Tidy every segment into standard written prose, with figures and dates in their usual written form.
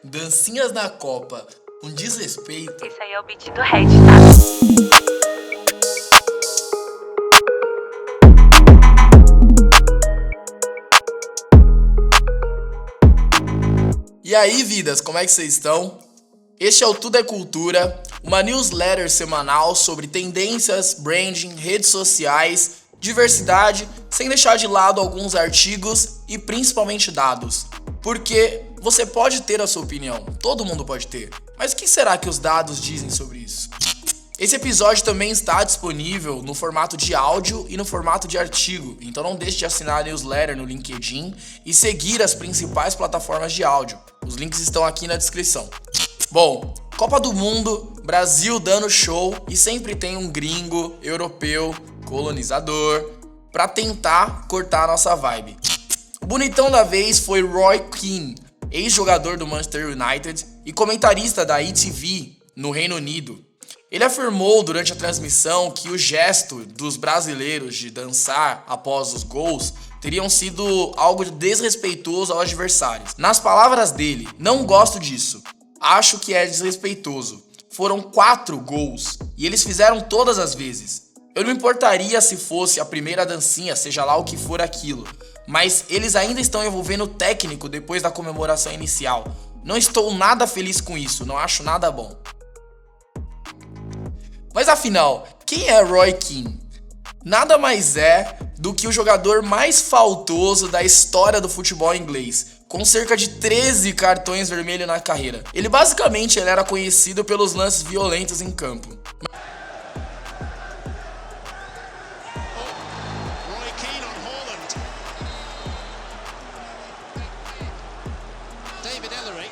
Dancinhas na Copa, um desrespeito. Esse aí é o beat do Red, tá? E aí, vidas, como é que vocês estão? Este é o Tudo é Cultura, uma newsletter semanal sobre tendências, branding, redes sociais, diversidade, sem deixar de lado alguns artigos e principalmente dados. Porque você pode ter a sua opinião, todo mundo pode ter, mas o que será que os dados dizem sobre isso? Esse episódio também está disponível no formato de áudio e no formato de artigo, então não deixe de assinar a newsletter no LinkedIn e seguir as principais plataformas de áudio. Os links estão aqui na descrição. Bom, Copa do Mundo, Brasil dando show e sempre tem um gringo, europeu, colonizador, pra tentar cortar a nossa vibe. O bonitão da vez foi Roy Keane, ex-jogador do Manchester United e comentarista da ETV no Reino Unido. Ele afirmou durante a transmissão que o gesto dos brasileiros de dançar após os gols teriam sido algo desrespeitoso aos adversários. Nas palavras dele, não gosto disso. Acho que é desrespeitoso. Foram 4 gols e eles fizeram todas as vezes. Eu não me importaria se fosse a primeira dancinha, seja lá o que for aquilo. Mas eles ainda estão envolvendo o técnico depois da comemoração inicial. Não estou nada feliz com isso, não acho nada bom. Mas afinal, quem é Roy Keane? Nada mais é do que o jogador mais faltoso da história do futebol inglês, com cerca de 13 cartões vermelhos na carreira. Ele basicamente era conhecido pelos lances violentos em campo. Roy Keane on Haaland. David Ellery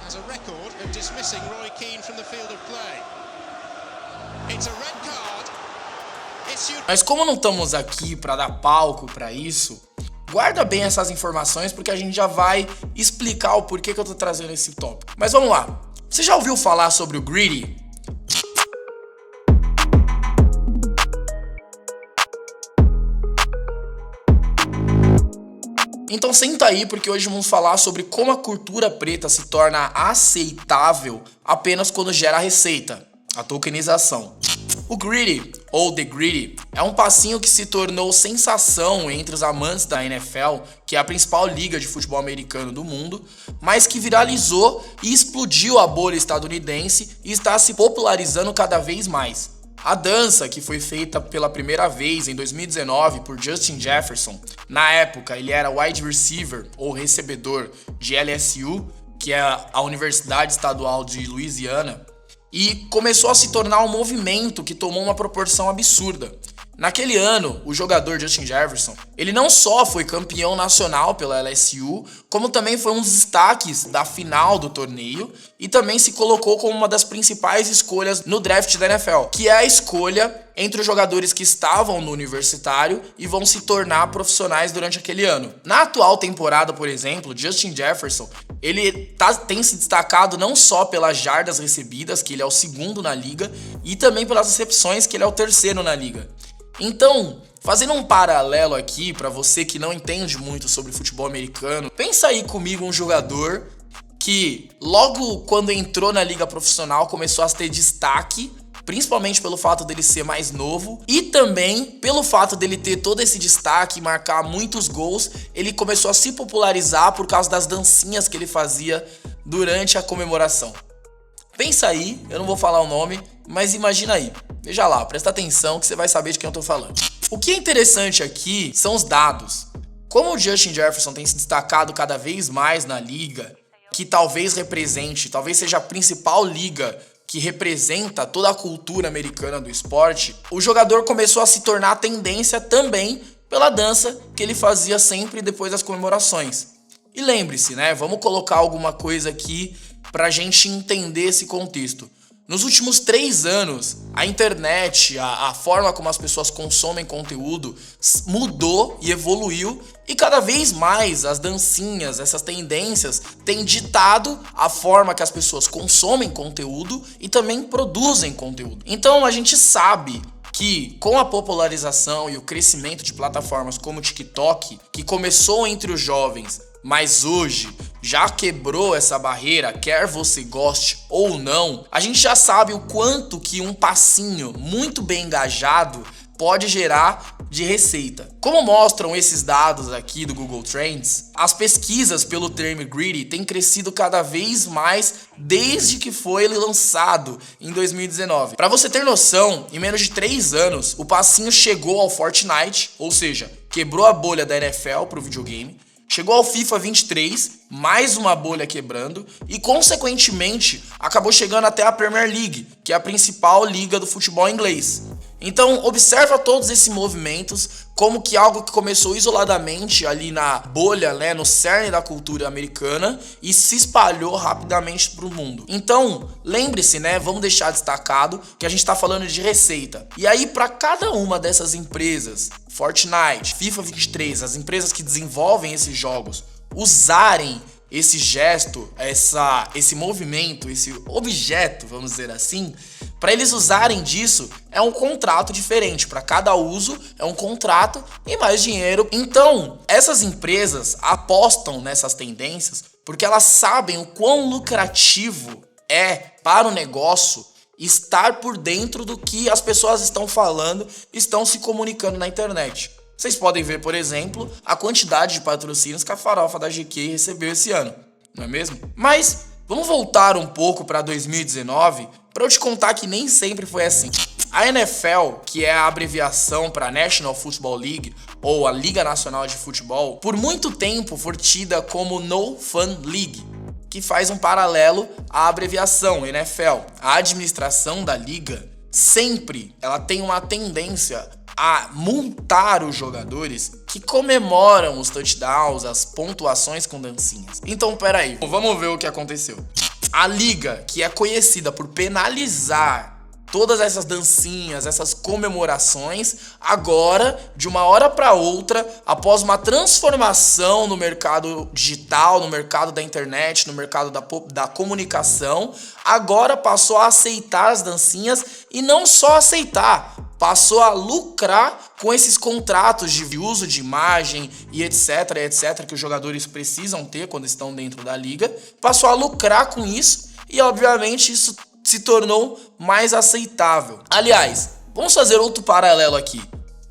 has a record of dismissing Roy Keane from the field of play. It's a red card. Mas como não estamos aqui para dar palco para isso, guarda bem essas informações porque a gente já vai explicar o porquê que eu tô trazendo esse tópico. Mas vamos lá. Você já ouviu falar sobre o Gritty? Então senta aí porque hoje vamos falar sobre como a cultura preta se torna aceitável apenas quando gera receita, a tokenização. O Gritty, ou The Gritty, é um passinho que se tornou sensação entre os amantes da NFL, que é a principal liga de futebol americano do mundo, mas que viralizou e explodiu a bolha estadunidense e está se popularizando cada vez mais. A dança, que foi feita pela primeira vez em 2019 por Justin Jefferson, na época ele era wide receiver ou recebedor de LSU, que é a Universidade Estadual de Louisiana, e começou a se tornar um movimento que tomou uma proporção absurda. Naquele ano, o jogador Justin Jefferson, ele não só foi campeão nacional pela LSU, como também foi um dos destaques da final do torneio e também se colocou como uma das principais escolhas no draft da NFL, que é a escolha entre os jogadores que estavam no universitário e vão se tornar profissionais durante aquele ano. Na atual temporada, por exemplo, Justin Jefferson, ele tem se destacado não só pelas jardas recebidas, que ele é o segundo na liga, e também pelas recepções, que ele é o terceiro na liga. Então, fazendo um paralelo aqui para você que não entende muito sobre futebol americano, pensa aí comigo um jogador que logo quando entrou na liga profissional começou a ter destaque, principalmente pelo fato dele ser mais novo e também pelo fato dele ter todo esse destaque e marcar muitos gols, ele começou a se popularizar por causa das dancinhas que ele fazia durante a comemoração. Pensa aí, eu não vou falar o nome, mas imagina aí. Veja lá, presta atenção que você vai saber de quem eu tô falando. O que é interessante aqui são os dados. Como o Justin Jefferson tem se destacado cada vez mais na liga, que talvez seja a principal liga que representa toda a cultura americana do esporte, o jogador começou a se tornar tendência também pela dança que ele fazia sempre depois das comemorações. E lembre-se, né? Vamos colocar alguma coisa aqui pra gente entender esse contexto. Nos últimos 3 anos, a internet, a forma como as pessoas consomem conteúdo mudou e evoluiu e cada vez mais as dancinhas, essas tendências têm ditado a forma que as pessoas consomem conteúdo e também produzem conteúdo. Então a gente sabe que com a popularização e o crescimento de plataformas como o TikTok, que começou entre os jovens, Mas hoje já quebrou essa barreira, quer você goste ou não. A gente já sabe o quanto que um passinho muito bem engajado pode gerar de receita. Como mostram esses dados aqui do Google Trends, as pesquisas pelo termo greedy têm crescido cada vez mais desde que foi lançado em 2019. Para você ter noção, em menos de 3 anos, o passinho chegou ao Fortnite, ou seja, quebrou a bolha da NFL para o videogame, chegou ao FIFA 23, mais uma bolha quebrando, e consequentemente acabou chegando até a Premier League, que é a principal liga do futebol inglês. Então observa todos esses movimentos como que algo que começou isoladamente ali na bolha, né, no cerne da cultura americana e se espalhou rapidamente para o mundo. Então lembre-se, né, vamos deixar destacado que a gente está falando de receita. E aí para cada uma dessas empresas, Fortnite, FIFA 23, as empresas que desenvolvem esses jogos, usarem esse gesto, esse movimento, esse objeto, vamos dizer assim, para eles usarem disso, é um contrato diferente. Para cada uso, é um contrato e mais dinheiro. Então, essas empresas apostam nessas tendências porque elas sabem o quão lucrativo é para o negócio estar por dentro do que as pessoas estão falando, estão se comunicando na internet. Vocês podem ver, por exemplo, a quantidade de patrocínios que a farofa da GQ recebeu esse ano, não é mesmo? Mas vamos voltar um pouco para 2019 para eu te contar que nem sempre foi assim. A NFL, que é a abreviação para National Football League, ou a Liga Nacional de Futebol, por muito tempo foi tida como No Fun League, que faz um paralelo à abreviação NFL. A administração da liga sempre ela tem uma tendência a multar os jogadores que comemoram os touchdowns, as pontuações com dancinhas. Então, peraí, vamos ver o que aconteceu. A liga, que é conhecida por penalizar todas essas dancinhas, essas comemorações, agora, de uma hora para outra, após uma transformação no mercado digital, no mercado da internet, no mercado da comunicação, agora passou a aceitar as dancinhas e não só aceitar, passou a lucrar com esses contratos de uso de imagem e etc, que os jogadores precisam ter quando estão dentro da liga, passou a lucrar com isso e, obviamente, isso se tornou mais aceitável. Aliás, vamos fazer outro paralelo aqui.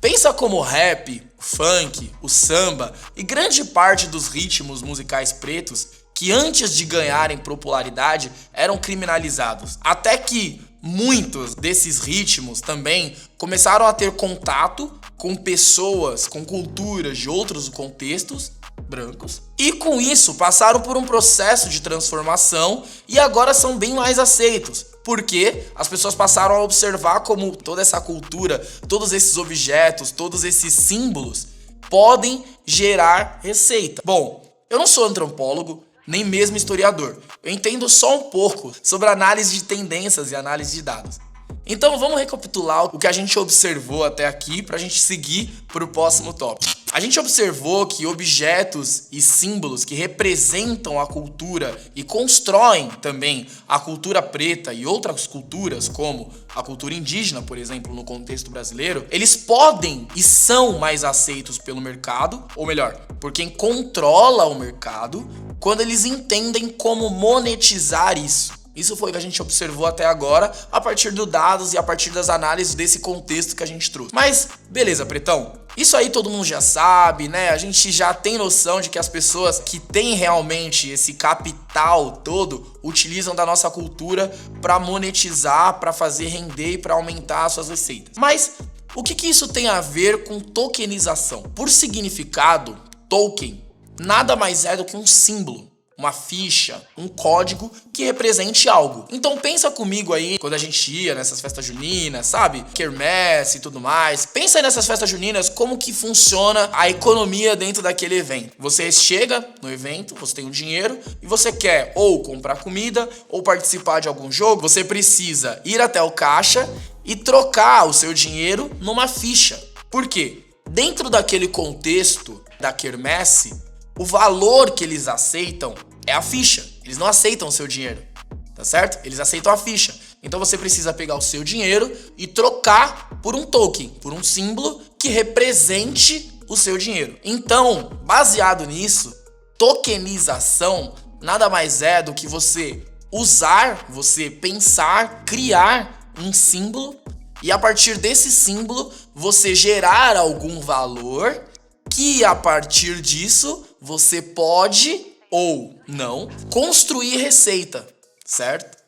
Pensa como o rap, o funk, o samba e grande parte dos ritmos musicais pretos que antes de ganharem popularidade eram criminalizados. Até que muitos desses ritmos também começaram a ter contato com pessoas, com culturas de outros contextos brancos, e com isso passaram por um processo de transformação e agora são bem mais aceitos, porque as pessoas passaram a observar como toda essa cultura, todos esses objetos, todos esses símbolos podem gerar receita. Bom, eu não sou antropólogo, nem mesmo historiador. Eu entendo só um pouco sobre análise de tendências e análise de dados. Então vamos recapitular o que a gente observou até aqui para a gente seguir para o próximo tópico. A gente observou que objetos e símbolos que representam a cultura e constroem também a cultura preta e outras culturas, como a cultura indígena, por exemplo, no contexto brasileiro, eles podem e são mais aceitos pelo mercado, ou melhor, por quem controla o mercado, quando eles entendem como monetizar isso. Isso foi o que a gente observou até agora, a partir dos dados e a partir das análises desse contexto que a gente trouxe. Mas, beleza, pretão. Isso aí todo mundo já sabe, né? A gente já tem noção de que as pessoas que têm realmente esse capital todo utilizam da nossa cultura para monetizar, para fazer render e para aumentar as suas receitas. Mas o que isso tem a ver com tokenização? Por significado, token nada mais é do que um símbolo, uma ficha, um código que represente algo. Então pensa comigo aí, quando a gente ia nessas festas juninas, sabe? Quermesse e tudo mais. Pensa aí nessas festas juninas, como que funciona a economia dentro daquele evento. Você chega no evento, você tem um dinheiro e você quer ou comprar comida ou participar de algum jogo. Você precisa ir até o caixa e trocar o seu dinheiro numa ficha. Por quê? Dentro daquele contexto da quermesse, o valor que eles aceitam é a ficha. Eles não aceitam o seu dinheiro, tá certo? Eles aceitam a ficha. Então você precisa pegar o seu dinheiro e trocar por um token, por um símbolo que represente o seu dinheiro. Então, baseado nisso, tokenização nada mais é do que você usar, você pensar, criar um símbolo e a partir desse símbolo você gerar algum valor que a partir disso você pode ou não construir receita, certo?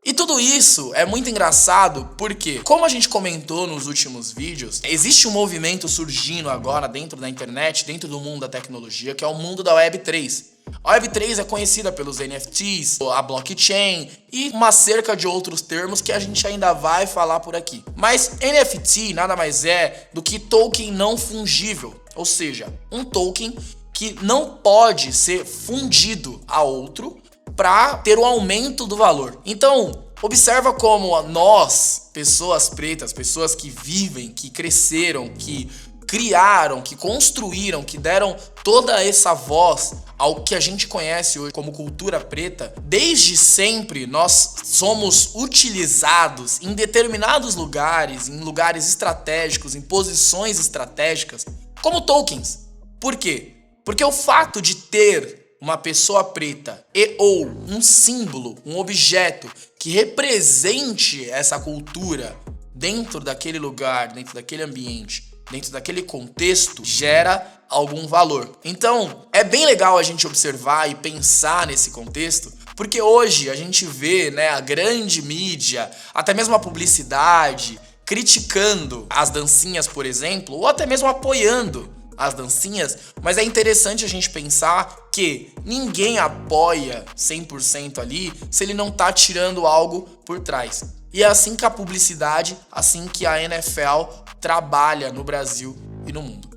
E tudo isso é muito engraçado porque, como a gente comentou nos últimos vídeos, existe um movimento surgindo agora dentro da internet, dentro do mundo da tecnologia, que é o mundo da Web3. A Web3 é conhecida pelos NFTs, a blockchain e uma cerca de outros termos que a gente ainda vai falar por aqui. Mas NFT nada mais é do que token não fungível, ou seja, um token que não pode ser fundido a outro para ter o aumento do valor. Então, observa como nós, pessoas pretas, pessoas que vivem, que cresceram, que criaram, que construíram, que deram toda essa voz ao que a gente conhece hoje como cultura preta, desde sempre nós somos utilizados em determinados lugares, em lugares estratégicos, em posições estratégicas, como tokens. Por quê? Porque o fato de ter uma pessoa preta e ou um símbolo, um objeto que represente essa cultura dentro daquele lugar, dentro daquele ambiente, dentro daquele contexto, gera algum valor. Então, é bem legal a gente observar e pensar nesse contexto, porque hoje a gente vê, né, a grande mídia, até mesmo a publicidade, criticando as dancinhas, por exemplo, ou até mesmo apoiando as dancinhas, mas é interessante a gente pensar que ninguém apoia 100% ali se ele não tá tirando algo por trás. E é assim que a publicidade, assim que a NFL trabalha no Brasil e no mundo.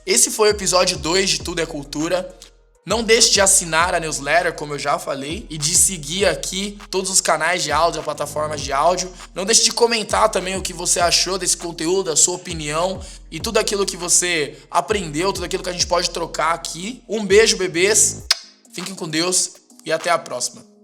Esse foi o episódio 2 de Tudo é Cultura. Não deixe de assinar a newsletter, como eu já falei, e de seguir aqui todos os canais de áudio, as plataformas de áudio. Não deixe de comentar também o que você achou desse conteúdo, a sua opinião e tudo aquilo que você aprendeu, tudo aquilo que a gente pode trocar aqui. Um beijo, bebês. Fiquem com Deus e até a próxima.